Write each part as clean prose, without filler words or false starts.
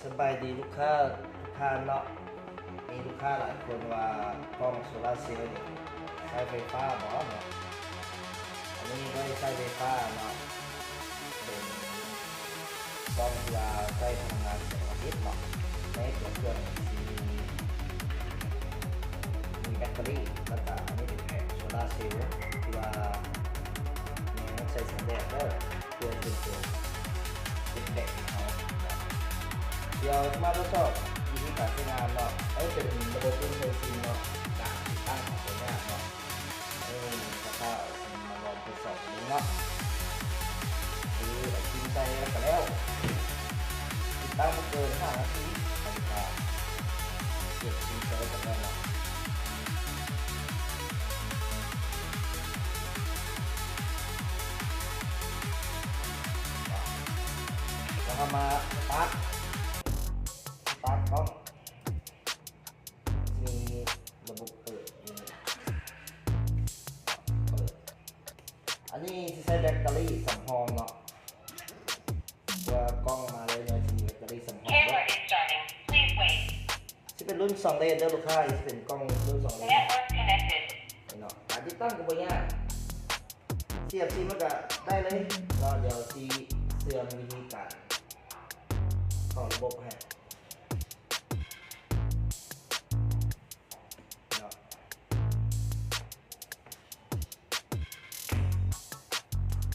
สบายดีลูกค้าทุกท่านเนาะมีลูกค้าหลายคนว่ากล้องโซลาร์เซลล์ใช้ไฟฟ้าบ่เนาะอันนี้ไม่ใช้ไฟฟ้าเนาะเป็นกล้องที่ว่าใช้ทำงานแสงอาทิตย์เนาะในตัวเครื่องมีแบตเตอรี่แล้วก็อันนี้เป็นแผงโซลาร์เซลล์ที่ว่าใช้แสงแดดเพื่อเป็นตัวเป็นแดดของเขาเดี๋ยวมาทดสอบวิธีการใช้งานเนาะเป็นระบบอินเทอร์ซีเนาะการติดตั้งของตัวนี้เนาะแล้วก็มาลองทดสอบนี้เนาะคือกินใจแล้วก็แล้วติดตั้งมาเกิน5 นาทีแล้วก็เก็บกินใจกันแล้วเนาะแล้วก็มาสตาร์ทกล้องมีระบบเปิดอันนี้ที่ใช้แบตเตอรี่สำรองเนาะตัวกล้องมาเลยเนี่ยที่แบตเตอรี่สำรองที่เป็นรุ่น2 เลนเด้อลูกค้าที่เป็นกล้องรุ่น2 เลนเนาะการติดตั้งก็บ่ยากเสียบซีมันก็ได้เลยเนาะเดี๋ยวซีเสื่อมวิธีการเข้าระบบให้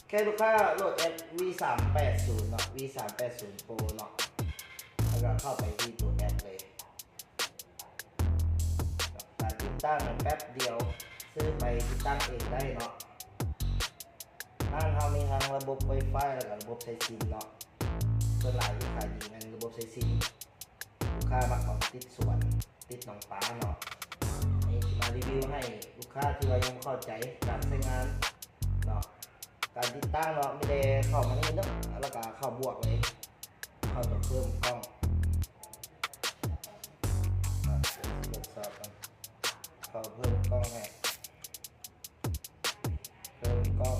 แค่ลูกค้าโหลดแอป V380 เนาะ V380 Pro เนาะแล้วก็เข้าไปที่ตัวแอปเลยการติดตั้งแป๊บเดียวซื้อไปติดตั้งเองได้เนาะทางเขามีทางระบบ Wi-Fi แล้วก็ระบบใช้ซิมเนาะส่วนหลายที่ขายดีเป็นระบบใช้ซิมลูกค้ามักของติดสวนติดหนองปลาเนาะนี่มารีวิวให้ลูกค้าที่ว่ายังเข้าใจการใช้งานเนาะการติดตั้งเนาะไม่ได้เข้ามานี่เนาะแล้วก็เข้าบวกเลยเข้าตัวเพิ่มกล้องทดสอบกันเข้าเพิ่มกล้องให้เพิ่มกล้อง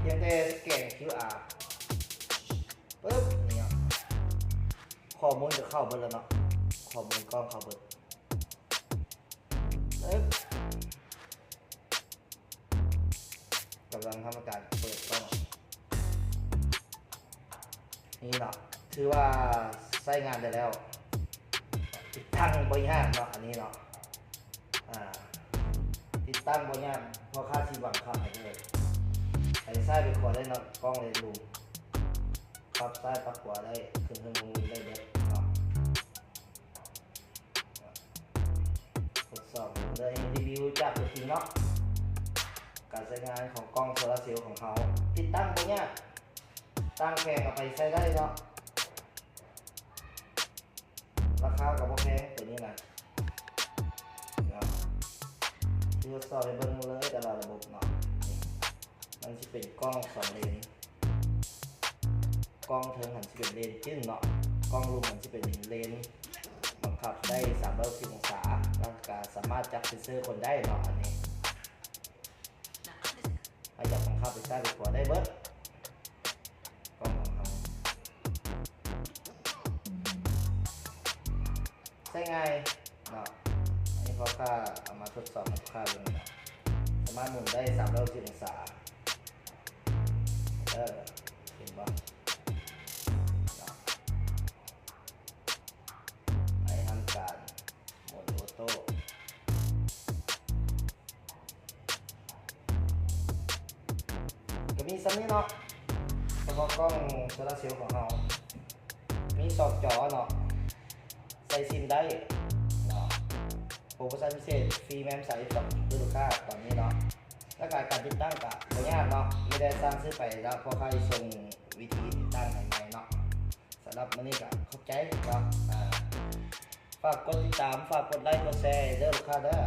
เพียงแต่สแกน QR ปึ๊บนี่ข้อมูลจะเข้าเบิดแล้วเนาะข้อมูลกล้องเข้าเบิดกำลังทำการเปิดกล้องนี่เนาะถือว่าใช้งานได้แล้วติดตั้งบ่ยากเนาะอันนี้เนาะติดตั้งบ่ยากเพราะค่าที่บังคับให้เลยใส่ซ้ายไปขวาได้เนาะกล้องเลยลุมปรับซ้ายปรับขวาได้ขึ้นลงได้เด็ดเนาะทดสอบเลยรีวิวจากตัวจริงเนาะการใช้งานของกล้องโซลาร์เซลล์ของเขาติดตั้งตรงเนี้ยตั้งแพงเอาไปใช้ได้เนาะราคากับพวกแพงตัวนี้นะที่ทดสอบไปเบิ้งเลยแต่ละระบบเนาะมันจะเป็นกล้อง2 เลนกล้องเทิงหันจะเป็นเลนจึ้งเนาะกล้องรูมหันจะเป็นเลนบังคับได้360 องศาแล้วก็สามารถจับเซนเซอร์คนได้เนาะอันนี้ให้จับบังคับไปซ้ายไปขวาได้เบิดกล้องของเขาใช่ไงเนาะนี่เขาค่าเอามาทดสอบกับค่าเลยนะสามารถหมุนได้360 องศาเห็นปะให้ทำการโหมดออโต้ก็มีซ้ำนี้เนาะเฉพาะกล้องโซลาร์เซลล์ของเรามี2 จอเนาะใส่ซิมได้เนาะโปรโมชั่นพิเศษฟรีแมมใส่กับลูกค้าตอนนี้เนาะแล้วการติดตั้งกับตัวยากเนาะไม่ได้สร้างซื้อไปแล้วพอใครชมวิธีติดตั้งใหม่ๆเนาะสำหรับวันนี้ก็เข้าใจเนาะฝากกดติดตามฝากกดไลค์กดแชร์เด้อลูกค้าเด้อ